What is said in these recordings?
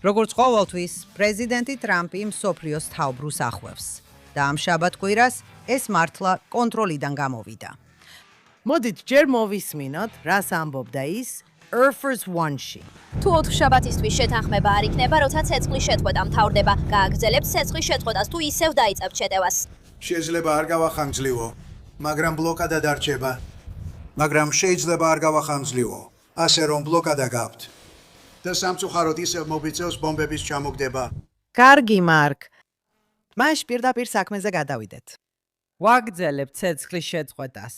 როგორც ყოველთვის, პრეზიდენტი ტრამპი მსოფლიოს თაუბრუს ახვევს და ამ შაბათ-კვირას ეს მართლა კონტროლიდან გამოვიდა. მოდით ჯერ მოვისმინოთ, რას ამბობდა ის Air Force One-ში. თუ 4 შაბათისთვის შეთანხმება არ იქნება, როცა ცეცხლის შეწყვეტა მთავრდება, გააგრძელებთ ცეცხლის შეწყვეტას თუ ისევ დაიწყებთ შეტევას. შეიძლება არ გავახანგრძლივო, მაგრამ ბლოკადა დარჩება. მაგრამ შეიძლება არ გავახანგრძლივო, ასე რომ ბლოკადა გაქვთ. და სამწუხაროდ ისევ მობიწევს ბომბების ჩამოგდება. კარგი, მარკ. მაშ პირდაპირ საქმეზე გადავიდეთ. ვაგრძელებთ ცეცხლის შეწყვეტას.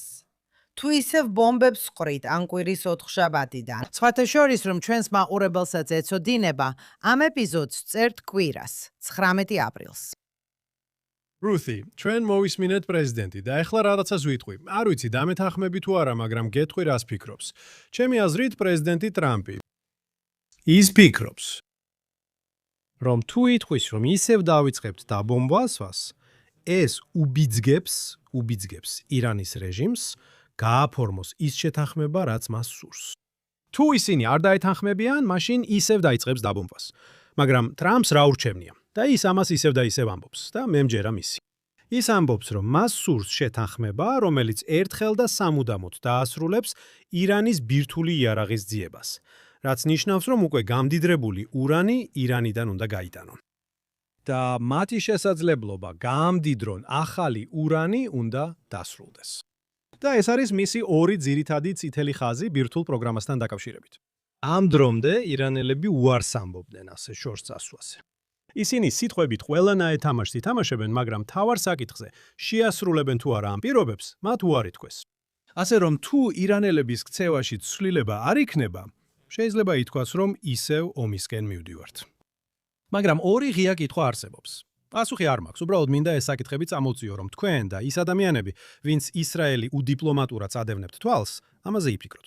თუ ისევ ბომბებს ყვრით ამ კვირის 4 შაბათიდან. სხვათა შორის, რომ ჩვენს მაყურებელსაც ეცოდინება, ამ ეპიზოდს წერთ კვირას, 19 აპრილს. რუთი, ჩვენ მოვისმინეთ პრეზიდენტი და ეხლა რაღაცას ვიტყვი. არ ვიცი დამეთანხმები თუ არა, მაგრამ გეტყვი რას ფიქრობს. ჩემი აზრით პრეზიდენტი ტრამპი ის ფიქრობს, რომ თუ იტყვის, რომ ისევ დავიწყებთ დაბომბვას, ეს უბიძგებს ირანის რეჟიმს გააფორმოს ის შეთანხმება, რაც მას სურს. თუ ისინი არ დაეთანხმებიან, მაშინ ისევ დაიწყებს დაბომბვას. მაგრამ ტრამპს რა ურჩევნია და ის ამას ისევ და ისევ ამბობს და მე მჯერა მისი. ის ამბობს, რომ მას სურს შეთანხმება, რომელიც ერთხელ და სამუდამოდ დაასრულებს ირანის ბირთვული იარაღის ძიებას, რაც ნიშნავს, რომ უკვე გამდიდრებული ურანი ირანიდან უნდა გაიტანონ. და მათი შესაძლებლობა გაამდიდრონ ახალი ურანი უნდა დასრულდეს. და ეს არის მისი ორი ძირითადი წითელი ხაზი ბირთვულ პროგრამასთან დაკავშირებით. ამ დრომდე ირანელები უარს ამბობდნენ ასე შორს წასვლაზე. ისინი სიტყვებით ყველანაირ თამაშს ითამაშებენ, მაგრამ მთავარ საკითხზე შეასრულებენ თუ არა ამ პირობებს, მათ უარი თქვეს. ასე რომ თუ ირანელების ქცევაში ცვლილება არ იქნება, შეიძლება ითქვას, რომ ისევ ომისკენ მივდივართ. მაგრამ ორი ღია კითხვა არსებობს. პასუხი არ მაქვს, უბრალოდ მინდა ეს საკითხები წამოვწიო, რომ თქვენ და ის ადამიანები, ვინც ისრაელი უდიპლომატურად წადევნებთ თვალს, ამაზე იფიქროთ.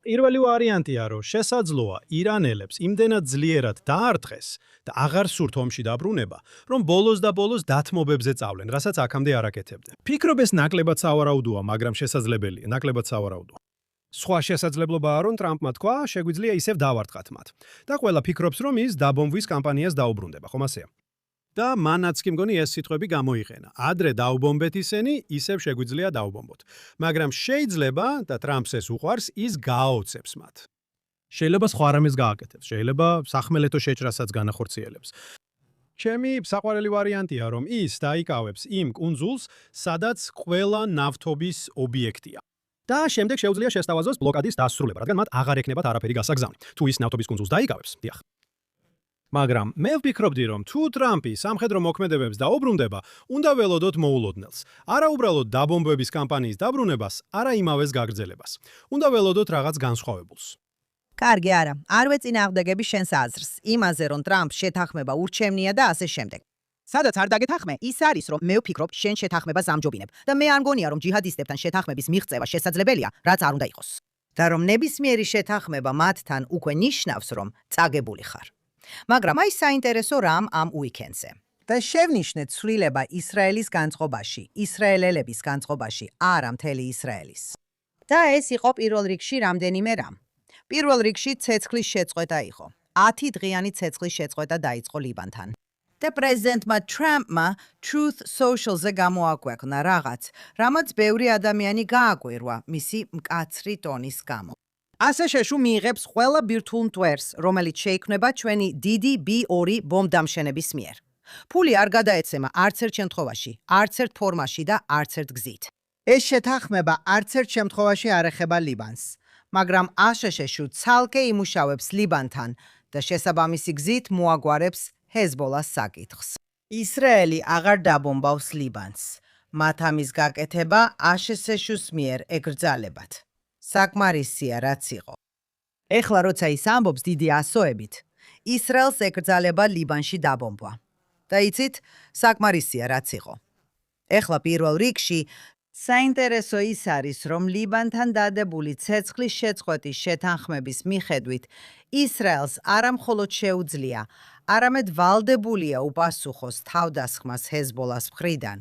პირველი ვარიანტია, რომ შესაძლოა ირანელებს იმდენად ძლიერად დაარტყეს და აღარ სურთ ომში დაბრუნება, რომ ბოლოს და ბოლოს დათმობებზე წავლენ, რასაც აქამდე არ აკეთებდნენ. ფიქრობ ეს ნაკლებად სავარაუდოა, მაგრამ შესაძლებელია, ნაკლებად სავარაუდოა. სხვა შესაძლებლობაა, რომ ტრამპმა თქვა, შეგვიძლია ისევ დავარტყათ მათ. და ყველა ფიქრობს, რომ ის დაბომბვის კამპანიას დაუბრუნდება, ხომ ასეა? და მანაც კი მგონი ეს სიტყვები გამოიყენა. ადრე დაუბომბეთ ისინი, ისევ შეგვიძლია დაუბომბოთ. მაგრამ შეიძლება და ტრამპს ეს უყვარს, ის გააოცებს მათ. შეიძლება სხვა რამეს გააკეთებს, შეიძლება სახმელეთო შეჭრასაც განახორციელებს. ჩემი საყვარელი ვარიანტია, რომ ის დაიკავებს იმ კუნძულს, სადაც ყველა ნავთობის ობიექტია. და შემდეგ შეუძლია შესთავაზოს ბლოკადის დასრულება, რადგან მათ აღარ ექნებათ არაფერი გასაგზავნი. თუ ის ნავთობის კუნძულს დაიკავებს, დიახ. მაგრამ მე ვფიქრობდი, რომ თუ ტრამპი სამხედრო მოქმედებებს დაუბრუნდება, უნდა ველოდოთ მოულოდნელს. არა უბრალოდ დაბომბების კამპანიის დაბრუნებას, არა იმავეს გაგრძელებას. უნდა ველოდოთ რაღაც განსხვავებულს. კარგი, არა, არ ვეწინააღმდეგები შენს აზრს, იმაზე, რომ ტრამპს შეთანხმება ურჩევნია და ასე შემდეგ. სადაც არ დაგეთანხმე, ის არის, რომ მე ვფიქრობ, შენ შეთანხმებას ამჯობინებ და მე არ მგონია, რომ ჯიჰადისტებთან შეთანხმების მიღწევა შესაძლებელია, რაც არ უნდა იყოს. და რომ ნებისმიერი შეთანხმება მათთან უკვე ნიშნავს, რომ წაგებული ხარ. მაგრამ აი საინტერესო რამ ამ უიკენდზე. და შევნიშნეთ ცვლილება ისრაელის განწყობაში, ისრაელელების განწყობაში, არა მთელი ისრაელის. და ეს იყო პირველ რიგში რამდენიმე რამ. პირველ რიგში ცეცხლის შეწყვეტა იყო. 10 დღიანი ცეცხლის შეწყვეტა დაიწყო ლიბანთან. და პრეზიდენტმა ტრამპმა Truth Social-ზე გამოაკვეყნა რაღაც, რამაც ბევრი ადამიანი გააკვირვა მისი მკაცრი ტონის გამო. ასე შეშუ მიიღებს ყველა ბირთვულ მტვერს, რომელიც შეიქმნება ჩვენი დიდი B2 ბომბდამშენების მიერ. ფული არ გადაეცემა არც ერთ შემთხვევაში, არც ერთ ფორმაში და არც ერთ გზით. ეს შეთანხმება არც ერთ შემთხვევაში არ ეხება ლიბანს, მაგრამ აშშ-ში ცალკე იმუშავებს ლიბანთან და შესაბამისი გზით მოაგვარებს ჰეზბოლას საკითხს. ისრაელი აღარ დაბომბავს ლიბანს. მათ ამის გაკეთება აშშ-ის მიერ ეკრძალებათ. საკმარისია რაც იყო. ეხლა როცა ის ამბობს დიდი ასოებით, ისრაელს ეკრძალება ლიბანში დაბომბვა. და იცით, საკმარისია რაც იყო. ეხლა პირველ რიგში საინტერესო ის არის, რომ ლიბანთან დადებული ცეცხლის შეწყვეტის შეთანხმების მიხედვით ისრაელს არა მხოლოდ შეუძლია, არამედ ვალდებულია უპასუხოს თავდასხმას ჰეზბოლას მხრიდან.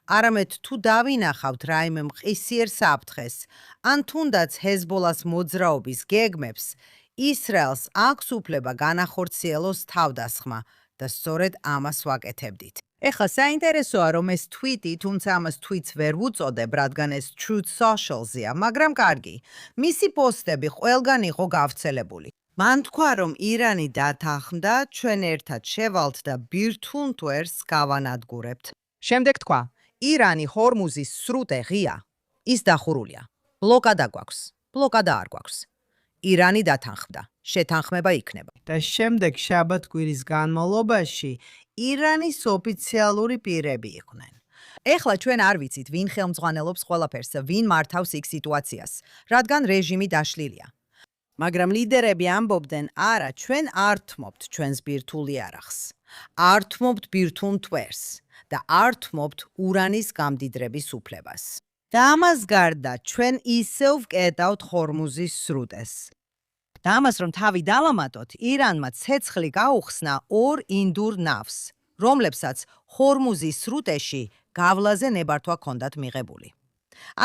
არამედ თუ დავინახავთ რაიმე მყისიერ საფრთხეს, ან თუნდაც ჰეზბოლას მოძრაობის გეგმებს, ისრაელს აქვს უფლება განახორციელოს თავდასხმა და სწორედ ამას ვაკეთებდით. ეხლა საინტერესოა, რომ ეს tweet-ი, თუმცა ამას tweet-ს ვერ ვუწოდებ, რადგან ეს Truth Social-ზეა, მაგრამ კარგი. მისი პოსტები ყველგან იყო გავრცელებული. მან თქვა, რომ ირანი დათანხმდა, ჩვენ ერთად შევალთ და ბირთვულ მტვერს გავანადგურებთ. შემდეგ თქვა, ირანი ჰორმუზის სრუტე ღია, ის დახურულია. ბლოკადა გვაქვს, ბლოკადა არ გვაქვს. ირანი დათანხმდა, შეთანხმება იქნება. და შემდეგ შაბათ-კვირის განმავლობაში ირანის ოფიციალური პირები იყვნენ. ეხლა ჩვენ არ ვიცით, ვინ ხელმძღვანელობს ყველაფერს, ვინ მართავს იქ სიტუაციას, რადგან რეჟიმი დაშლილია. მაგრამ ლიდერები ამბობდნენ, არა, ჩვენ არ თმობთ ჩვენს ბირთვულ იარაღს, არ თმობთ ბირთვულ მტვერს და არ თმობთ ურანის გამდიდრების უფლებას. და ამას გარდა ჩვენ ისევ ვკეტავთ ჰორმუზის სრუტეს. და ამას რომ თავი დავამატოთ, ირანმა ცეცხლი გაუხსნა 2 ინდურ ნავს, რომლებსაც ჰორმუზის სრუტეში გავლაზე ნებართვა ჰქონდათ მიღებული.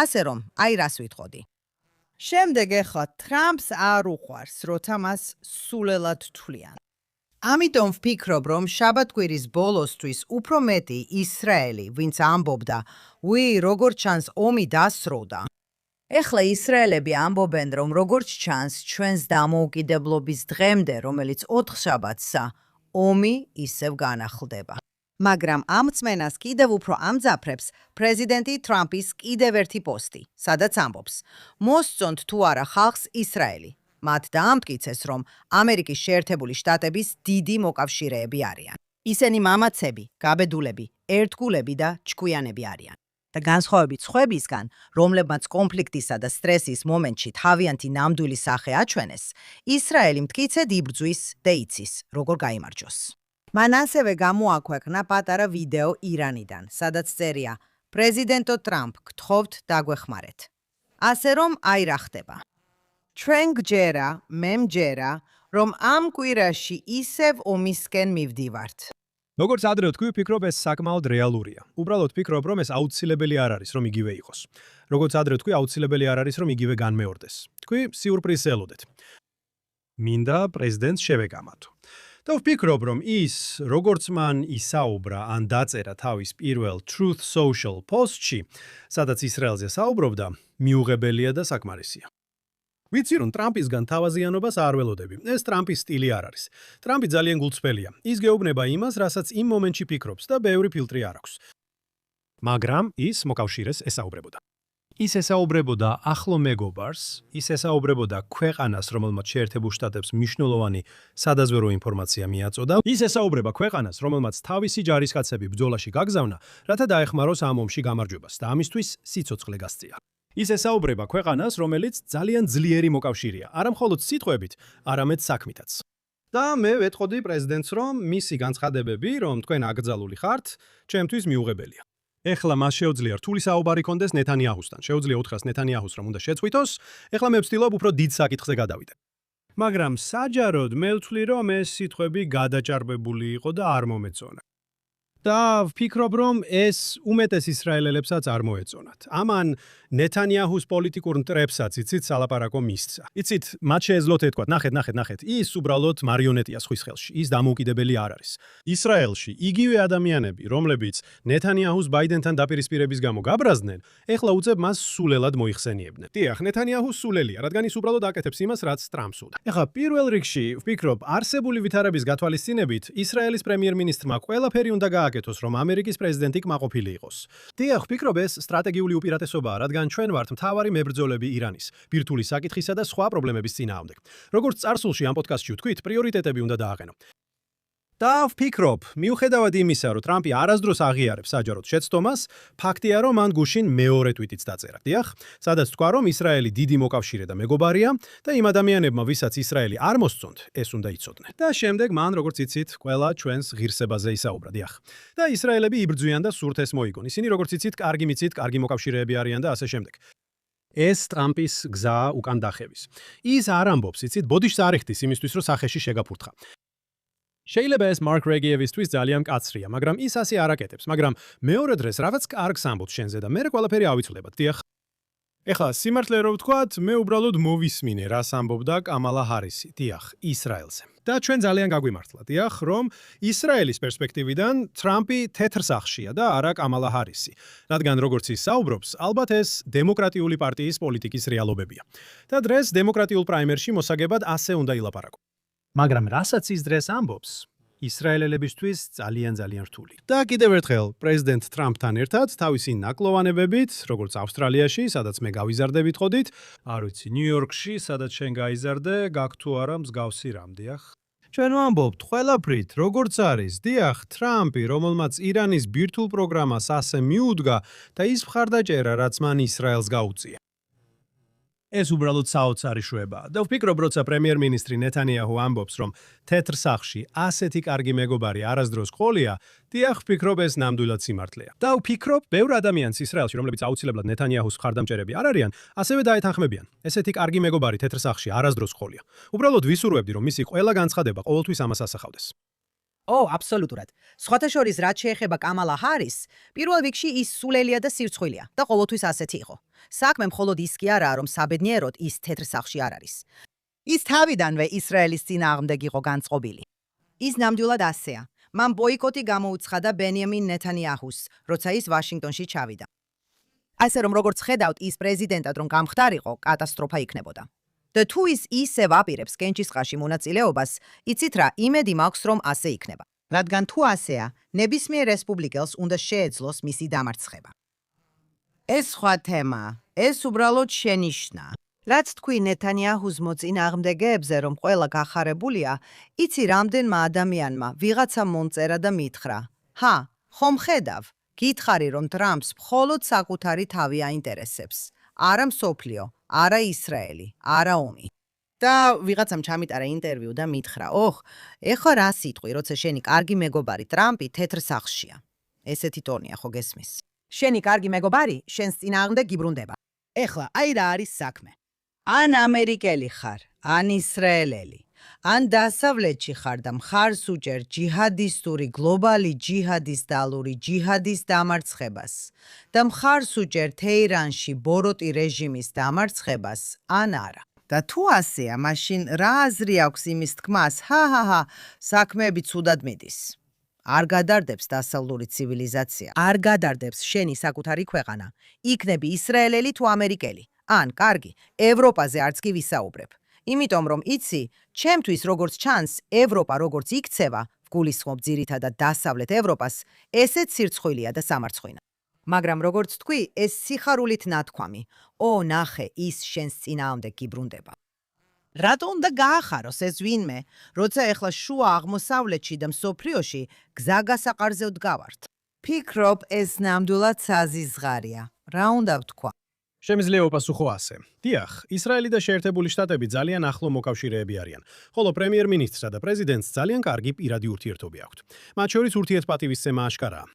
ასე რომ, აი რას ვიტყოდი. შემდეგ ეხლა ტრამპს არ უყვარს, როცა მას სულელად თვლიან. ამიტომ ვფიქრობ, რომ შაბათ-კვირის ბოლოსთვის უფრო მეტი ისრაელი, ვინც ამბობდა, როგორც ჩანს, ომი დასროდა. ეხლა ისრაელები ამბობენ, რომ როგორც ჩანს, ჩვენს დამოუკიდებლობის დღემდე, რომელიც 4 შაბათსა, ომი ისევ განახლდება. მაგრამ ამ წმენას კიდევ უფრო ამძაფრებს პრეზიდენტი ტრამპის კიდევ ერთი პოსტი, სადაც ამბობს, მოსწონთ თუ არა ხალხს ისრაელი. მათ დაამტკიცეს, რომ ამერიკის შეერთებული შტატების დიდი მოკავშირეები არიან. ისინი მამაცები, გაბედულები, ერთგულები და ჭკვიანები არიან. და განსხვავებით სხვებისგან, რომლებმაც კონფლიქტისა და სტრესის მომენტში თავიანთი ნამდვილი სახე აჩვენეს, ისრაელი მტკიცედ იბრძვის და იცის, როგორ გაიმარჯვოს. მან ასევე გამოაქვეყნა პატარა ვიდეო ირანიდან, სადაც წერია, პრეზიდენტო ტრამპ, გთხოვთ დაგვეხმარეთ. ასე რომ, აი რა ხდება. ჩვენ გჯერა, მე მჯერა, რომ ამ კვირაში ისევ ომისკენ მივდივართ. როგორც ადრე ვთქვი, ვფიქრობ ეს საკმაოდ რეალურია. უბრალოდ ვფიქრობ, რომ ეს აუცილებელი არ არის, რომ იგივე იყოს. როგორც ადრე ვთქვი, აუცილებელი არ არის, რომ იგივე განმეორდეს. თქვი, სიურპრიზს ელოდეთ. მინდა პრეზიდენტს შევეგამათო. და ვფიქრობ, რომ ის, როგორც მან ისაუბრა ან დაწერა თავის პირველ Truth Social პოსტში, სადაც ისრაელზე საუბრობდა, მიუღებელია და საკმარისია. ვიცი, რომ ტრამპისგან თავაზიანობას არ ველოდები. ეს ტრამპის სტილი არ არის. ტრამპი ძალიან გულწრფელია. ის გეუბნება იმას, რასაც იმ მომენტში ფიქრობს და ბევრი ფილტრი არ აქვს. მაგრამ ის მოკავშირეს ესაუბრებოდა. ის ესაუბრებოდა ახლო მეგობარს, ის ესაუბრებოდა ქვეყანას, რომელმაც შეერთებულ შტატებს მნიშვნელოვანი სადაზვერო ინფორმაცია მიაწოდა. ის ესაუბრება ქვეყანას, რომელმაც თავისი ჯარისკაცები ბრძოლაში გაგზავნა, რათა დაეხმაროს ამ ომში გამარჯვებას და ამისთვის სიცოცხლე გასწია. ის ესაუბრება ქვეყანას, რომელიც ძალიან ძლიერი მოკავშირეა, არა მხოლოდ სიტყვებით, არამედ საქმითაც. და მე ვეთყოდი პრეზიდენტს, რომ მისი განცხადებები, რომ თქვენ აკრძალული ხართ, ჩემთვის მიუღებელია. ეხლა მას შეუძლია რთული საუბარი კონდეს ნეთანიაჰუსთან. შეუძლია უთხრას ნეთანიაჰუს, რომ უნდა შეწყვიტოს. ეხლა მე ვცდილობ უფრო დიდ საკითხზე გადავიდე. მაგრამ საჯაროდ მე ვთვლი, რომ ეს სიტყვები გადაჭარბებული იყო და არ მომეწონა. და ვფიქრობ, რომ ეს უმეტეს ისრაელელებსაც არ მოეწონათ. ამან ნეთანიაჰუს პოლიტიკურ მტრებსაც იცით სალაპარაკო მისცა. იცით, მათ შეეძლოთ ეთქვათ, ნახეთ, ის უბრალოდ მარიონეტია სხვის ხელში. ის დამოუკიდებელი არ არის. ისრაელში იგივე ადამიანები, რომლებიც ნეთანიაჰუს ბაიდენთან დაპირისპირების გამო გაბრაზდნენ, ეხლა უწევ მას სულელად მოიხსენიებდნენ. დიახ, ნეთანიაჰუ სულელია, რადგან ის უბრალოდ აკეთებს იმას, რაც ტრამპს სურდა. ეხლა პირველ რიგში ვფიქრობ, არსებული ვითარების გათვალისწინებით, ისრაელის პრემიერ-მინისტრმა ყველაფერი უნდა გააკეთოს, რომ ამერიკის პრეზიდენტი კმაყოფილი იყოს. დიახ, ვფიქრობ, ეს სტრატეგიული უპირატესობაა, რადგან ჩვენ ვართ მთავარი მებრძოლები ირანის, ბირთვული საკითხისა და სხვა პრობლემების წინააღმდეგ. როგორც წარსულში ამ პოდკასტში ვთქვით, პრიორიტეტები უნდა დააყენო. და ვფიქრობ, მიუხედავად იმისა, რომ ტრამპი არასდროს აღიარებს საჯაროდ შეცდომას, ფაქტია, რომ მან გუშინ მეორე tweet-იც დაწერა. დიახ, სადაც თქვა, რომ ისრაელი დიდი მოკავშირე და მეგობარია და იმ ადამიანებმა, ვისაც ისრაელი არ მოსწონთ, ეს უნდა იცოდნენ. და შემდეგ მან, როგორც იცით, ყველა ჩვენს ღირსებაზე ისაუბრა. დიახ. და ისრაელები იბრძვიან და სურთ ეს მოიგონ. ისინი, როგორც იცით, კარგი მიცით, კარგი მოკავშირეები არიან და ასე შემდეგ. ეს ტრამპის გზა უკან დახევის. ის არ ამბობს, იცით, ბოდიშს არ ეხდის იმისთვის, რომ სახეში შეგაფურთხა. შეიძლება ეს მარკ რეგიევისთვის ძალიან მკაცრია, მაგრამ ის ასე არ აკეთებს, მაგრამ მეორე დღეს რაღაც კარგს ამბობს შენზე და მე ყველაფერი ავიცვლებად. დიახ. ეხლა სიმართლე რო ვთქვათ, მე უბრალოდ მოვისმინე, რას ამბობდა კამალა ჰარისი, დიახ, ისრაელზე. და ჩვენ ძალიან გაგვიმართლა, დიახ, რომ ისრაელის პერსპექტივიდან ტრამპი თეთრ სახშია და არა კამალა ჰარისი. რადგან როგორც ის საუბრობს, ალბათ ეს დემოკრატიული პარტიის პოლიტიკის რეალობებია. და დღეს დემოკრატიულ პრაიმერში მოსაგებად ასე უნდა ილაპარაკო. მაგრამ რასაც ის დღეს ამბობს, ისრაელელებისთვის ძალიან რთული. და კიდევ ერთხელ, პრეზიდენტ ტრამპთან ერთად თავისი ნაკლოვანებებით, როგორც ავსტრალიაში, სადაც მე გავიზარდებით ხოდით, არ ვიცი, ნიუ-იორკში, სადაც შენ გაიზარდე, გაქვს თუ არა მსგავსი რამ, დიახ. ჩვენ ვამბობთ ყველაფრით, როგორც არის, დიახ, ტრამპი, რომელმაც ირანის ბირთვულ პროგრამას ასე მიუდგა და ის მხარდაჭერა, რაც მან ისრაელს გაუწია. ეს უბრალოდ საოცარი შვებაა. და ვფიქრობ, როცა პრემიერ-მინისტრი ნეთანიაჰუ ამბობს, რომ თეთრ სახში ასეთი კარგი მეგობარი არასდროს ყოლია, დიახ, ვფიქრობ, ეს ნამდვილად სიმართლეა. და ვფიქრობ, ბევრ ადამიანს ისრაელში, რომლებიც აუცილებლად ნეთანიაჰუს მხარდამჭერები არ არიან, ასევე დაეთანხმებიან. ესეთი კარგი მეგობარი თეთრ სახში არასდროს ყოლია. უბრალოდ ვისურვებდი, რომ მისი ყველა განცხადება ყოველთვის ამას ასახავდეს. აბსოლუტურად. სხვათა შორის, რაც შეეხება კამალა ჰარის, პირველ რიგში ის სულელია და სირცხვილია და ყოველთვის ასეთი იყო. საქმე მხოლოდ ის კი არაა, რომ საბედნიეროდ ის თეთრ სახში არ არის. ის თავიდანვე ისრაელის წინააღმდეგ იყო განწყობილი. ის ნამდვილად ასეა. მან ბოიკოტი გამოუცხადა ბენიამინ ნეთანიაჰუს, როცა ის ვაშინგტონში ჩავიდა. ასე რომ როგორც ხედავთ, ის პრეზიდენტად რომ გამხდარიყო, კატასტროფა იქნებოდა. და თუ ის ისევ აპირებს კენჭისყრაში მონაწილეობას, იცით რა, იმედი მაქვს, რომ ასე იქნება. რადგან თუ ასეა, ნებისმიერ რესპუბლიკელს უნდა შეეძლოს მისი დამარცხება. ეს სხვა თემაა, ეს უბრალოდ შენიშვნა. რაც თქვი ნეთანიაჰუს მოწინააღმდეგეებზე, რომ ყველა გახარებულია, იცი რამდენმა ადამიანმა ვიღაცა მომწერა და მითხრა: ჰა, ხომ ხედავ, გითხარი, რომ ტრამპს მხოლოდ საკუთარი თავი აინტერესებს. არა მსოფლიო, არა ისრაელი, არა ომი. და ვიღაცამ ჩამიტარა ინტერვიუ და მითხრა: ოხ, ეხლა რა სიტყვი, როცა შენი კარგი მეგობარი ტრამპი თეთრ სახშია. ესეთი ტონია ხო გესმის? შენი კარგი მეგობარი შენს წინააღმდეგ გიბრუნდება. ეხლა აი რა არის საქმე. ან ამერიკელი ხარ, ან ისრაელელი. ან დასავლეთში ხარ და მხარს უჭერ ჯიჰადისტური გლობალი ჯიჰადისტალური ჯიჰადის დამარცხებას და მხარს უჭერ თეირანში ბოროტი რეჟიმის დამარცხებას, ან არა. და თუ ასეა, მაშინ რა აზრი აქვს იმის თქმას, საქმეები ცუდად მიდის. არ გადარდებს დასავლური ცივილიზაცია, არ გადარდებს შენი საკუთარი ქვეყანა, იქნები ისრაელელი თუ ამერიკელი. ან, კარგი, ევროპაზე არც კი ვისაუბრებ. იმიტომ რომ იცი, ჩემთვის როგორც ჩანს, ევროპა როგორც იქცევა, ვგულისხმობ ძირითადად დასავლეთ ევროპას, ესეც სირცხვილია და სამარცხვინა. მაგრამ როგორც თქვი, ეს სიხარულით ნათქვამი. ნახე, ის შენს წინააღმდეგ გიბრუნდება. რატო უნდა გაახაროს ეს ვინმე, როცა ეხლა შუა აღმოსავლეთში და მსოფლიოში გზა გასაყარზე ვდგავართ? ფიქრობ, ეს ნამდვილად საზიზღარია. რა უნდა ვთქვა? შემიძლია ვპასუხო ასე. დიახ, ისრაელი და შეერთებული შტატები ძალიან ახლო მოკავშირეები არიან, ხოლო პრემიერ-მინისტრსა და პრეზიდენტს ძალიან კარგი პირადი ურთიერთობები აქვთ. მათ შორის ურთიერთპატივისცემა აშკარაა.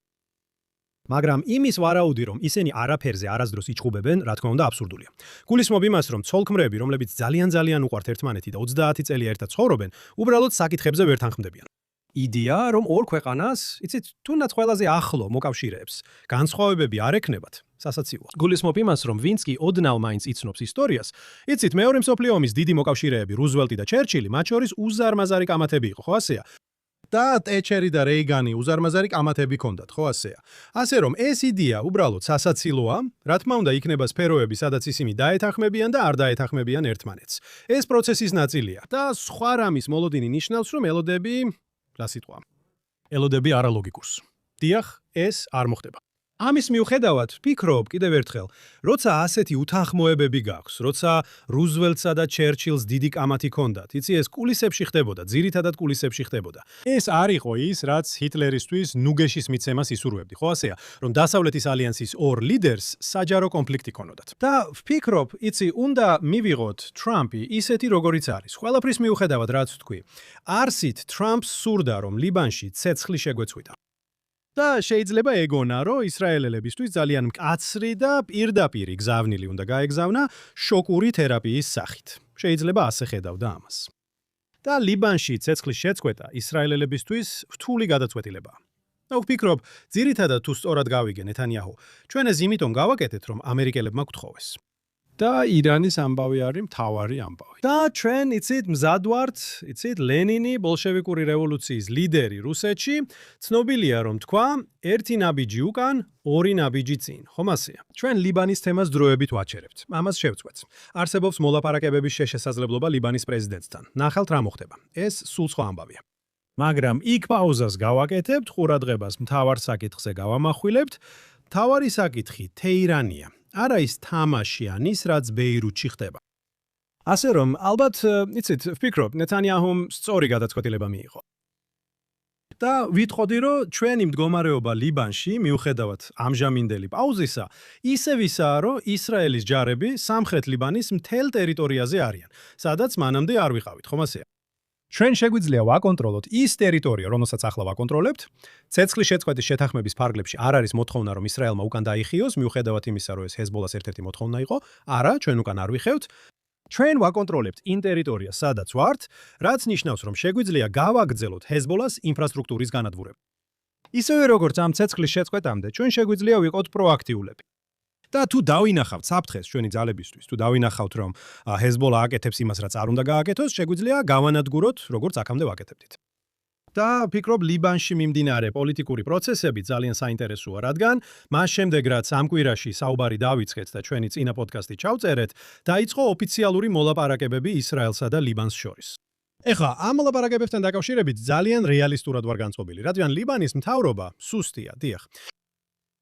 მაგრამ იმის ვარაუდი, რომ ისინი არაფერზე არასდროს იჭხუბებენ, რა თქმა უნდა, აბსურდულია. გულისხმობ იმას, რომ ცოლქმრები, რომლებიც ძალიან უყვართ ერთმანეთი და 30 წელი ერთად ცხოვრობენ, უბრალოდ საკითხებზე ვერ თანხმდებიან. იდეა, რომ ორ ქვეყანას, იცით, თუნდაც ყველაზე ახლო მოკავშირეებს, განსხვავებები არ ექნებათ, სასაცილოა. გულისხმობ იმას, რომ ვინც კი ოდნავ მაინც იცნობს ისტორიას, იცით, მეორე მსოფლიო ომის დიდი მოკავშირეები, რუზველტი და ჩერჩილი, მათ შორის უზარმაზარი კამათები იყო, ხო ასეა? და ტეჩერი და რეიგანი უზარმაზარი კამათები ჰქონდათ, ხო ასეა? ასე რომ ეს იდეა უბრალოდ სასაცილოა, რა თქმა უნდა, იქნება სფეროები, სადაც ისინი დაეთანხმებიან და არ დაეთანხმებიან ერთმანეთს. ეს პროცესის ნაწილია და სხვა რამის მოლოდინი ნიშნავს, რომ ელოდები არალოგიკურს. დიახ, ეს არ მოხდება. ამის მიუხედავად, ვფიქრობ კიდევ ერთხელ, როცა ასეთი უთანხმოებები გაქვს, როცა რუზველტსა და ჩერჩილს დიდი კამათი ჰქონდათ, იცი, ეს კულისებში ხდებოდა, ძირითადად კულისებში ხდებოდა. ეს არ იყო ის, რაც ჰიტლერისთვის ნუგეშის მიცემას ისურვებდი, ხო ასეა, რომ დასავლეთის ალიანსის ორ ლიდერს საჯარო კონფლიქტი ჰქონოდათ. და ვფიქრობ, იცი, უნდა მივიღოთ ტრამპი ისეთი როგორიც არის. ყველაფრის მიუხედავად, რაც ვთქვი, არსით ტრამპს სურდა, რომ ლიბანში ცეცხლი შეგვეცვიდა. და შეიძლება ეგონა, რომ ისრაელელებისთვის ძალიან მკაცრი და პირდაპირი გზავნილი უნდა გაეგზავნა შოკური თერაპიის სახით. შეიძლება ასე ხედავდა ამას. და ლიბანში ცეცხლის შეწყვეტა ისრაელელებისთვის რთული გადაწყვეტილებაა. და ვფიქრობ, ძირითადად თუ სწორად გავიგე ნეთანიაჰუ, ჩვენ ეს იმიტომ გავაკეთეთ, რომ ამერიკელებმა გვთხოვეს. და ირანის ამბავი არის მთავარი ამბავი. და ჩვენ იცით მზად ვართ, იცით ლენინი, ბოლშევიკური რევოლუციის ლიდერი რუსეთში, ცნობილია რომ თქვა, ერთი ნაბიჯი უკან, ორი ნაბიჯი წინ. ხომ ასეა? ჩვენ ლიბანის თემას დროებით ვაჩერებთ. ამას შევწყვეტ. არსებობს მოლაპარაკებების შესაძლებლობა ლიბანის პრეზიდენტთან. ნახავთ რა მოხდება. ეს სულ სხვა ამბავია. მაგრამ იქ პაუზას გავაკეთებთ, ყურადღებას მთავარ საკითხზე გავამახვილებთ. მთავარი საკითხი თეირანია. არა ის თამაში ან ის, რაც ბეირუთში ხდება. ასე რომ, ალბათ, იცით, ვფიქრობ, ნეთანიაჰუმ სწორი გადაწყვეტილება მიიღო. და ვითხოვდი, რომ ჩვენი მდგომარეობა ლიბანში, მიუხედავად ამჟამინდელი პაუზისა, ისევ ისაა, რომ ისრაელის ჯარები სამხრეთ ლიბანის მთელ ტერიტორიაზე არიან, სადაც მანამდე არ ვიყავით, ხომ ასეა? ჩვენ შეგვიძლია ვაკონტროლოთ ის ტერიტორია, რომელსაც ახლა ვაკონტროლებთ. ცეცხლის შეწყვეტის შეთანხმების ფარგლებში არ არის მოთხოვნა, რომ ისრაელმა უკან დაიხიოს, მიუხედავად იმისა, რომ ეს ჰეზბოლას ერთ-ერთი მოთხოვნა იყო. არა, ჩვენ უკან არ ვიხევთ. ჩვენ ვაკონტროლებთ იმ ტერიტორიას, სადაც ვართ, რაც ნიშნავს, რომ შეგვიძლია გავაგრძელოთ ჰეზბოლას ინფრასტრუქტურის განადგურება. ისევე როგორც ამ ცეცხლის შეწყვეტამდე, ჩვენ შეგვიძლია ვიყოთ პროაქტიულები. და თუ დავინახავთ საფრთხეს ჩვენი ძალებისთვის, თუ დავინახავთ, რომ ჰეზბოლა აკეთებს იმას, რაც არ უნდა გააკეთოს, შეგვიძლია გავანადგუროთ, როგორც აქამდე ვაკეთებდით. და ვფიქრობ, ლიბანში მიმდინარე პოლიტიკური პროცესები ძალიან საინტერესოა, რადგან მას შემდეგ, რაც ამ კვირაში საუბარი დავიწყეთ და ჩვენი წინა პოდკასტი ჩავწერეთ, დაიწყო ოფიციალური მოლაპარაკებები ისრაელსა და ლიბანს შორის. ეხლა, ამ მოლაპარაკებებთან დაკავშირებით ძალიან რეალისტურად ვარ განწყობილი, რადგან ლიბანის მთავრობა სუსტია, დიახ.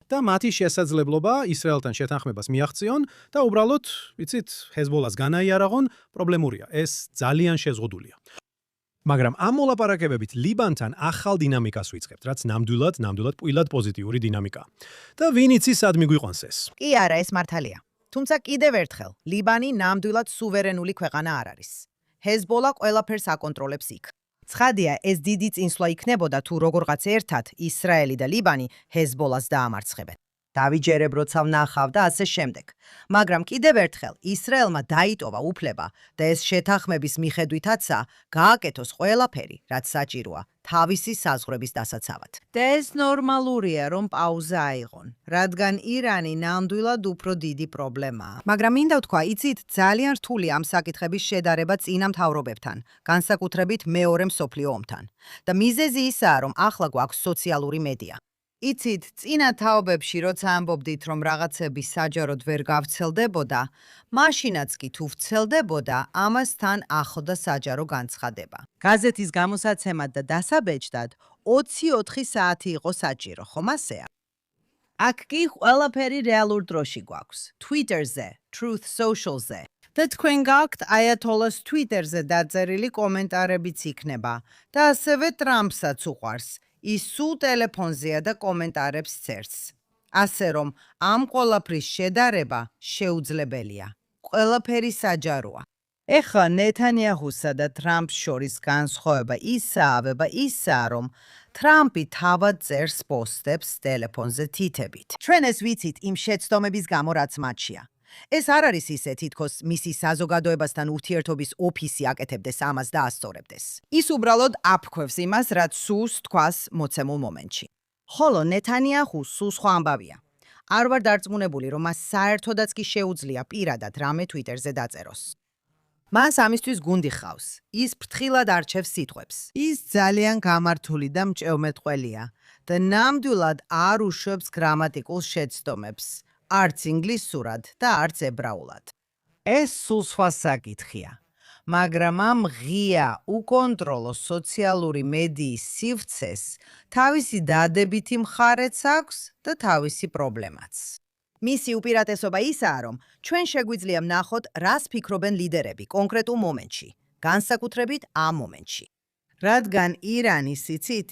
და მათი შესაძლებლობა ისრაელთან შეთანხმებას მიაღწიონ და უბრალოდ, იცით, ჰეზბოლას განაიარაღონ, პრობლემურია. ეს ძალიან შეზღუდულია. მაგრამ ამ მოლაპარაკებებით ლიბანთან ახალ დინამიკას ვიწყებთ, რაც ნამდვილად პვილად პოზიტიური დინამიკაა. და ვინ იცის სად მიგვიყვანს ეს? კი არა, ეს მართალია. თუმცა კიდევ ერთხელ, ლიბანი ნამდვილად სუვერენული ქვეყანა არ არის. ჰეზბოლა ყველაფერს აკონტროლებს იქ. ცხადია, ეს დიდი წინსვლა იქნებოდა თუ როგორღაც ერთად ისრაელი და ლიბანი ჰეზბოლას დაამარცხებენ. დავიჯერებ, როცა ვნახავ და ასე შემდეგ. მაგრამ კიდევ ერთხელ ისრაელმა დაიტოვა უფლება და ეს შეთანხმების მიხედვითაცა გააკეთოს ყველაფერი, რაც საჭიროა თავისი საზღვრების დასაცავად. და ეს ნორმალურია, რომ პაუზა აიღონ, რადგან ირანი ნამდვილად უფრო დიდი პრობლემაა. მაგრამ მინდა ვთქვა, იცით, ძალიან რთული ამ საკითხების შედარება წინა მთავრობებთან, განსაკუთრებით მეორე მსოფლიო ომთან. და მიზეზი ისაა, რომ ახლა გვაქვს სოციალური მედია. იცით, წინა თაობებში, როცა ამბობდით, რომ რაღაცები საჯაროდ ვერ გავრცელდებოდა, მაშინაც კი თუ ვრცელდებოდა, ამასთან ახლდა საჯარო განცხადება. გაზეთის გამოსაცემად და დასაბეჭდად 24 საათი იყო საჭირო, ხომ ასეა? აქ კი ყველაფერი რეალურ დროში გვაქვს. Twitter-ზე, Truth Social-ზე. და თქვენ გაქვთ აიათოლას Twitter-ზე დაწერილი კომენტარებიც იქნება და ასევე ტრამპსაც უყვარს. ის სულ ტელეფონზეა და კომენტარებს წერს. ასე რომ, ამ ყველაფრის შედარება შეუძლებელია. ყველაფერი საჯაროა. ეხლა ნეთანიაჰუსა და ტრამპს შორის განსხვავება ისაა, რომ ტრამპი თავად წერს პოსტებს ტელეფონზე თითებით. ჩვენ ეს ვიცით იმ შეცდომების გამო, რაც მათშია. ეს არ არის ისე, თითქოს მისი საზოგადოებასთან ურთიერთობის ოფისი აკეთებდეს ამას და ასწორებდეს. ის უბრალოდ აფრქვევს იმას, რაც სულს თქვას მოცემულ მომენტში. ხოლო ნეთანიაჰუს სულ სხვა ამბავია. არ ვარ დარწმუნებული, რომ მას საერთოდაც კი შეუძლია პირადად რამე Twitter-ზე დაწეროს. მას ამისთვის გუნდი ჰყავს. ის ფრთხილად არჩევს სიტყვებს. ის ძალიან გამართული და მჭეომეტყველია და ნამდვილად არ უშვებს გრამატიკულ შეცდომებს. არც ინგლისურად და არც ებრაულად. ეს სულ სხვა საკითხია. მაგრამ ამ ღია, უკონტროლო სოციალური მედიის სივრცეს თავისი დადებითი მხარეც აქვს და თავისი პრობლემაც. მისი უპირატესობა ისაა, რომ ჩვენ შეგვიძლია ვნახოთ, რას ფიქრობენ ლიდერები კონკრეტულ მომენტში, განსაკუთრებით ამ მომენტში. რადგან ირანის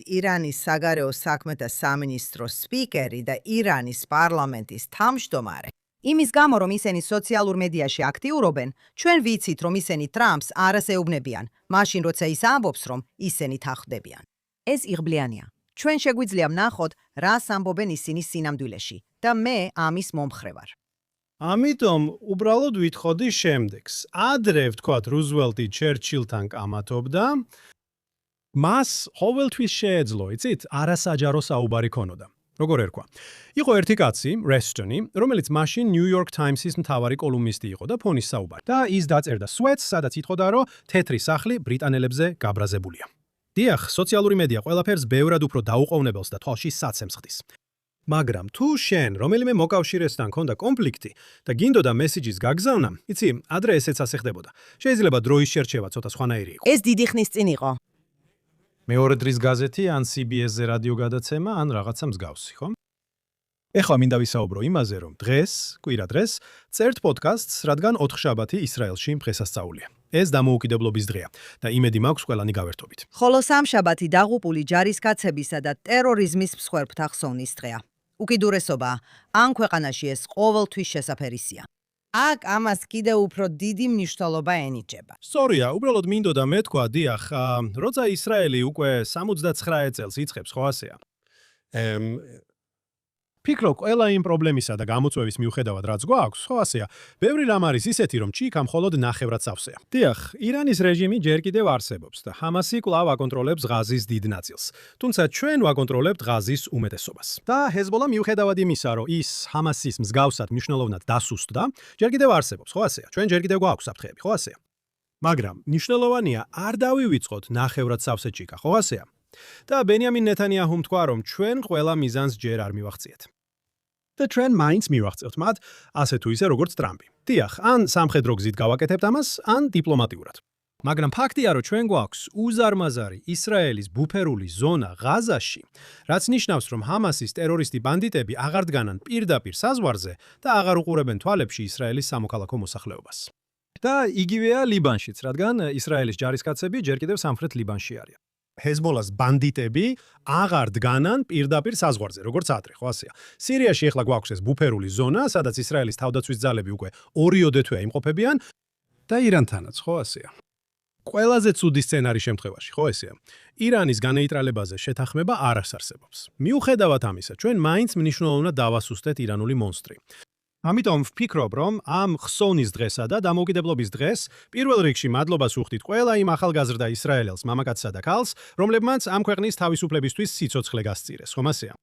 ირანის საგარეო საქმეთა სამინისტროს სპიკერი და ირანის პარლამენტის თავმჯდომარე, იმის გამო, რომ ისინი სოციალურ მედიაში აქტიურობენ, ჩვენ ვიცით, რომ ისინი ტრამპს არას ეუბნებიან, მაშინ როცა ის ამბობს, რომ ისინი თანხმდებიან. ეს იღბლიანია. ჩვენ შეგვიძლია ვნახოთ, რას ამბობენ ისინი სინამდვილეში და მე ამის მომხრე ვარ. ამიტომ უბრალოდ ვითხოვდი შემდეგს. ადრე ვთქვათ, რუზველტი ჩერჩილთან კამათობდა, მას ყოველთვის შეეძლო, იცით, არასაჯარო საუბარი ქონოდა. როგორ ერქვა. იყო ერთი კაცი, რესტონი, რომელიც მაშინ New York Times-ის მთავარი კოლუმნისტი იყო და ფონის საუბარი. და ის დაწერდა სვეტს, სადაც ითხოვდა, რომ თეთრი სახლი ბრიტანელებზე გაბრაზებულია. დიახ, სოციალური მედია ყველაფერს ბევრად უფრო დაუყოვნებელს და თვალში საცემს ხდის. მაგრამ თუ შენ რომელიმე მოკავშირესთან ქონდა კონფლიქტი და გინდოდა მესიჯის გაგზავნა, იცი, ადრე ესეც ასე ხდებოდა. შეიძლება დროის შერჩევა ცოტა სხვანაირი იყო. ეს დიდი ხნის წინ იყო. მეორე დრის გაზეთი ან CBS-ზე რადიო გადაცემა ან რაღაცა მსგავსი, ხო? ეხლა მინდა ვისაუბრო იმაზე, რომ კვირა დღეს, წერთ პოდკასტს, რადგან 4 შაბათი ისრაელში დღესასწაულია. ეს დამოუკიდებლობის დღეა და იმედი მაქვს ყველანი გავერთობით. ხოლო სამშაბათი დაღუპული ჯარისკაცებისა და ტერორიზმის მსხვერპლთა ხსოვნის დღეა. უკიდურესობა, ან ქვეყანაში ეს ყოველთვის შესაფერისია. აქ ამას კიდევ უფრო დიდი მნიშვნელობა ენიჭება. სწორია, უბრალოდ მინდოდა მეთქვა, დიახ, როცა ისრაელი უკვე 79 წელს იწყებს, ხო ასეა. ფიქრობ, ყველა იმ პრობლემისა და გამოწვევის მიუხედავად, რაც გვაქვს, ხო ასეა, ბევრი რამ არის ისეთი, რომ ჩიქა მხოლოდ ნახევრად სავსეა. დიახ, ირანის რეჟიმი ჯერ კიდევ არსებობს და ჰამასი კვლავ აკონტროლებს ღაზის დიდ ნაწილს. თუმცა ჩვენ ვაკონტროლებთ ღაზის უმეტესობას. და ჰეზბოლა მიუხედავად იმისა, რომ ის ჰამასის მსგავსად მნიშვნელოვნად დასუსტდა, ჯერ კიდევ არსებობს, ხო ასეა. ჩვენ ჯერ კიდევ გვაქვს საფრთხეები, ხო ასეა. მაგრამ მნიშვნელოვანია, არ დავივიწყოთ ნახევრად სავსე ჩიქა, ხო ასეა. და ბენიამინ ნეთანიაჰუმ თქვა, რომ ჩვენ ყველა მიზანს ჯერ არ მივახციეთ. და ჩვენ მაინც მივახცევთ მათ, ასე თუ ისე როგორც ტრამპი. დიახ, ან სამხედრო გზით გავაკეთებთ ამას, ან დიპლომატიურად. მაგრამ ფაქტია, რომ ჩვენ გვაქვს უზარმაზარი ისრაელის ბუფერული ზონა ღაზაში, რაც ნიშნავს, რომ ჰამასის ტერორისტი ბანდიტები აღარ დგანან პირდაპირ საზღვარზე და აღარ უყურებენ თვალებში ისრაელის სამოქალაქო მოსახლეობას. და იგივეა ლიბანშიც, რადგან ისრაელის ჯარისკაცები ჯერ კიდევ სამხრეთ ლიბანში არიან. ჰეზბოლას ბანდიტები აღარ დგანან პირდაპირ საზღვარზე, როგორც ადრე, ხო ასეა. სირიაში ახლა გვაქვს ეს ბუფერული ზონა, სადაც ისრაელის თავდაცვის ძალები უკვე 2 თვეა იმყოფებიან და ირანთანაც, ხო ასეა. ყველაზე ცუდი სცენარის შემთხვევაში, ხო ესეა. ირანის განეიტრალებაზე შეთანხმება არ არსებობს. მიუხედავად ამისა, ჩვენ მაინც მნიშვნელოვნად დავასუსტეთ ირანული მონსტრი. ამიტომ ვფიქრობ, რომ ამ ხსოვნის დღესა და დამოუკიდებლობის დღეს პირველ რიგში მადლობას ვუხდით ყველა იმ ახალგაზრდა ისრაელელს, მამაკაცსა და ქალს, რომლებმაც ამ ქვეყნის თავისუფლებისთვის სიცოცხლე გასწირეს, ხომ ასეა?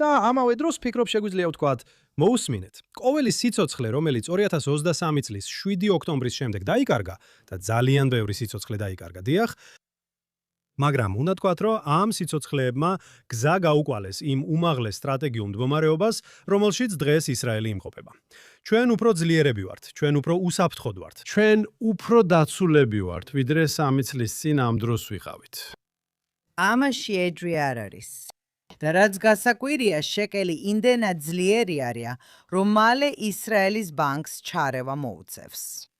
და ამავე დროს ვფიქრობ, შეგვიძლია ვთქვათ, მოусმინეთ, ყოველი სიცოცხლე, რომელიც 2023 წლის 7 ოქტომბრის შემდეგ დაიკარგა და ძალიან ბევრი სიცოცხლე დაიკარგა, დიახ, მაგრამ უნდა თქვათ, რომ ამ სიცოცხლეებმა გზა გაუკვალეს იმ უმაღლეს სტრატეგიულ მდგომარეობას, რომელშიც დღეს ისრაელი იმყოფება. ჩვენ უფრო ძლიერები ვართ, ჩვენ უფრო უსაფრთხოდ ვართ, ჩვენ უფრო დაცულები ვართ, ვიდრე 3 წლის წინ ამ დროს ვიყავით. ამაში ეჯრი არ არის. და რაც გასაკვირია, შეკელი იმდენად ძლიერი არის, რომ მალე ისრაელის ბანკს ჩარევა მოუწევს.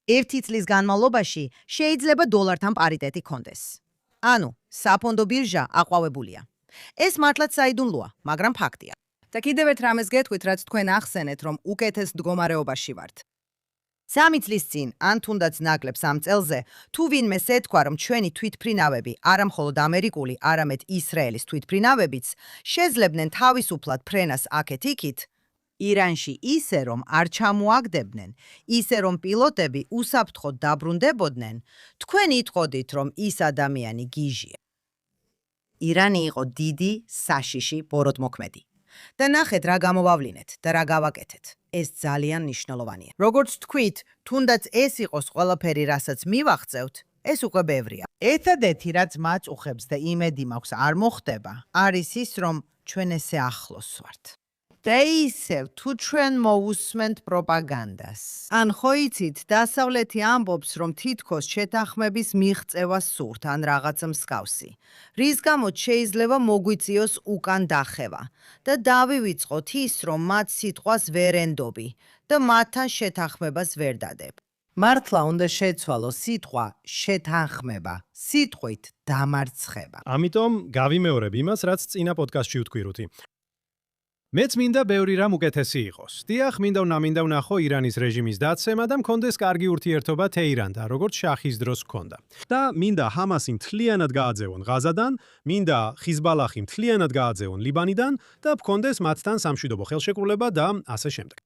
1 წლის განმავლობაში შეიძლება დოლართან პარიტეტი კონდეს. ანუ, საფონდო ბირჟა აყვავებულია. ეს მართლაც საიდუმლოა, მაგრამ ფაქტია. და კიდევ ერთ რამეს გეტყვით, რაც თქვენ ახსენეთ, რომ უკეთეს მდგომარეობაში ვართ. 3 წლის წინ, ან თუნდაც ნაკლებს ამ წელზე, თუ ვინმეს ეთქვა, რომ ჩვენი თვითმფრინავები, არა მხოლოდ ამერიკული, არამედ ისრაელის თვითმფრინავებიც, შეძლებდნენ თავისუფლად ფრენას აქეთ-იქით, ირანში ისე, რომ არ ჩამოაგდებდნენ, ისე, რომ პილოტები უსაფრთხოდ დაბრუნდებოდნენ, თქვენ იტყოდით, რომ ის ადამიანი გიჟია. ირანი იყო დიდი, საშიში ბოროტმოქმედი. და ნახეთ, რა გამოვავლინეთ და რა გავაკეთეთ. ეს ძალიან მნიშვნელოვანია. როგორც თქვით, თუნდაც ეს იყოს ყველაფერი, რასაც მივახცევთ, ეს უკვე ბევრია. ერთადერთი, რაც მაწუხებს და იმედი მაქვს არ მოხდება, არის ის, რომ ჩვენ ესე ახლოს ვართ. და ისევ, თუ ჩვენ მოусმენთ პროპაგანდას. ან ხო იცით, დასავლეთი ამბობს, რომ თითქოს შეთანხმების მიღწევა სურთ, ან რაღაცა მსგავსი. რის გამოც შეიძლება მოგვიწიოს უკან დახევა და დავივიწყოთ ის, რომ მათ სიტყვას ვერ ენდობი და მათთან შეთანხმებას ვერ დადებ. მართლა უნდა შეცვალო სიტყვა შეთანხმება, სიტყვით დამარცხება. ამიტომ გავიმეორებ იმას, რაც წინა პოდკასტში ვთქვი, რუთი. მეც მინდა ბევრი რამ უკეთესი იყოს. დიახ, მინდა ვნახო ირანის რეჟიმის დაცემა და მქონდეს კარგი ურთიერთობა თეირანთან, როგორც შახის დროს ჰქონდა. და მინდა ჰამასი მთლიანად გააძევონ ღაზადან, მინდა ხიზბალახი მთლიანად გააძევონ ლიბანიდან და მქონდეს მათთან სამშვიდობო ხელშეკრულება და ასე შემდეგ.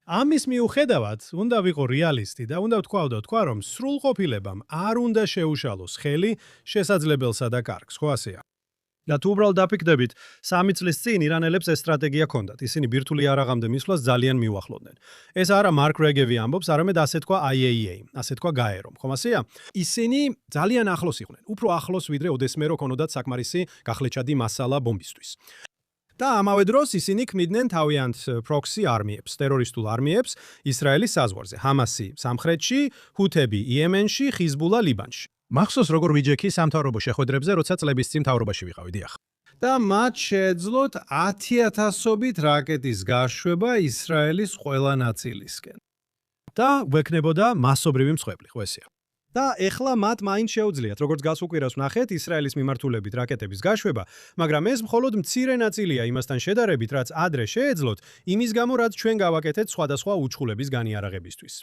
ამის მიუხედავად, უნდა ვიყო რეალისტი და უნდა ვთქვა, რომ სრულყოფილებამ არ უნდა შეუშალოს ხელი შესაძლებელსა და კარგს, ხო ასეა? და თუ უბრალოდ დაფიქრდებით, 3 წლის წინ ირანელებს ეს სტრატეგია ჰქონდათ. ისინი ბირთვული იარაღამდე მისვლას ძალიან მიუახლოვდნენ. ეს არა მარკ რეგევი ამბობს, არამედ ასე თქვა IAEA, ასე თქვა გაერომ, ხომ ასეა? ისინი ძალიან ახლოს იყვნენ, უფრო ახლოს ვიდრე ოდესმე რო ქონოდათ საკმარისი გახლეჩადი მასალა ბომბისთვის. და ამავე დროს ისინი ქმნიდნენ თავიანთ პროქსი არმიებს, ტერორისტულ არმიებს ისრაელის საზღვარზე, ჰამასი სამხრეთში, ჰუთები იემენში, ხიზბულა ლიბანში. მახსოვს როგორ ვიჯექი სამთავრობო შეხვედრებზე, როცა წლების წინ მთავრობაში ვიყავი, დიახ. და მათ შეეძლოთ 10,000-ობით რაკეტის გაშვება ისრაელის ყველა ნაწილისკენ. და ვექნებოდა მასობრივი მსხვერპლი, ხო ესეა. და ეხლა მათ მაინც შეუძლიათ, როგორც გას უკვირას ვნახეთ, ისრაელის მიმართულებით რაკეტების გაშვება, მაგრამ ეს მხოლოდ მცირე ნაწილია იმასთან შედარებით, რაც ადრე შეეძლოთ, იმის გამო, რაც ჩვენ გავაკეთეთ სხვადასხვა უჩხულების განიარაღებისთვის.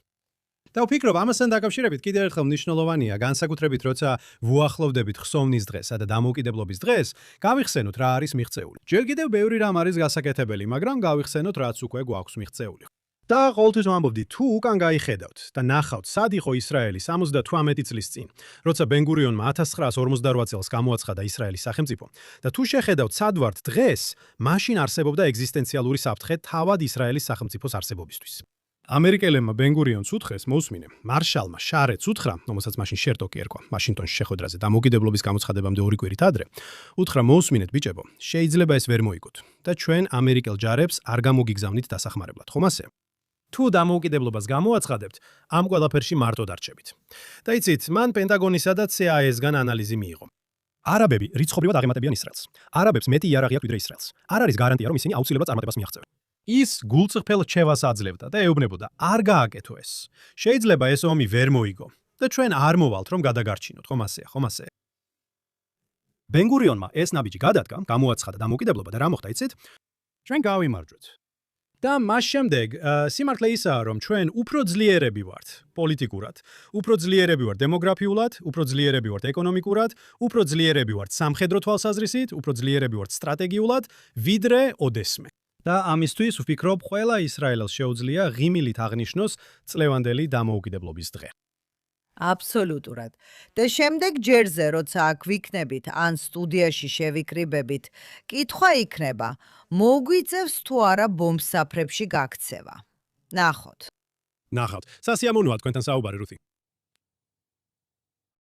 და ვფიქრობ, ამასთან დაკავშირებით კიდევ ერთხელ მნიშვნელოვანია, განსაკუთრებით როცა ვუახლოვდებით ხსოვნის დღესა და დამოუკიდებლობის დღეს, გავიხსენოთ რა არის მიღწეული. ჯერ კიდევ ბევრი რამ არის გასაკეთებელი, მაგრამ გავიხსენოთ რაც უკვე გვაქვს მიღწეული. და ყოველთვის ვამბობდი, თუ უკან გაიხედავთ და ნახავთ, სად იყო ისრაელი 78 წლის წინ, როცა ბენ-გურიონმა 1948 წელს გამოაცხადა ისრაელის სახელმწიფო, და თუ შეხედავთ, სად ვართ დღეს, მაშინ არსებობდა ეგზისტენციალური საფრთხე თავად ისრაელის სახელმწიფოს არსებობისთვის. ამერიკელებმა ბენ-გურიონს უთხრეს, მოусმინე, მარშალმა შარეტს უთხრა, რომელსაც მაშინ შერტოკი ერქვა, ვაშინგტონში შეხვედრაზე დამოუკიდებლობის გამოცხადებამდე 2 კვირით ადრე, უთხრა, მოусმინეთ ბიჭებო, შეიძლება ეს ვერ მოიგოთ და ჩვენ ამერიკელ ჯარებს არ გამოგიგზავნით დასახმარებლად, ხომ ასე? თუ დამოუკიდებლობას გამოაცხადებთ, ამ ყველაფერში მარტო დარჩებით. და იცით, მან პენტაგონისა და CIA-სგან ანალიზი მიიღო. არაბები რიცხობრივად აღემატებიან ისრაელს. არაბებს მეტი იარაღი აქვს ვიდრე ისრაელს. არ არის გარანტია, რომ ისინი აუცილებლად წარმატებას მიაღწევენ. ის გულწრფელ რჩევას აძლევდა და ეუბნებოდა, არ გააკეთო ეს. შეიძლება ეს ომი ვერ მოიგო და ჩვენ არ მოვალთ, რომ გადაგარჩინოთ, ხომ ასეა, ხომ ასე. ბენ-გურიონმა ეს ნაბიჯი გადადგა, გამოაცხადა დამოუკიდებლობა და რა მოხდა, იცით? ჩვენ გავიმარჯვეთ. და მას შემდეგ სიმართლე ისაა, რომ ჩვენ უფრო ძლიერები ვართ პოლიტიკურად, უფრო ძლიერები ვართ დემოგრაფიულად, უფრო ძლიერები ვართ ეკონომიკურად, უფრო ძლიერები ვართ სამხედრო თვალსაზრისით, უფრო ძლიერები ვართ სტრატეგიულად, ვიდრე ოდესმე. და ამისთვის ვფიქრობ, ყველა ისრაელს შეუძლია ღიმილით აღნიშნოს წლევანდელი დამოუკიდებლობის დღე. აბსოლუტურად. და შემდეგ ჯერზე, როცა აქ ვიქნებით ან სტუდიაში შევიკრიბებით, კითხვა იქნება, მოგვიწევს თუ არა ბომბსაფრებში გაქცევა. ნახოთ. ნახავთ. სასიამოვნოა თქვენთან საუბარი, რუთი.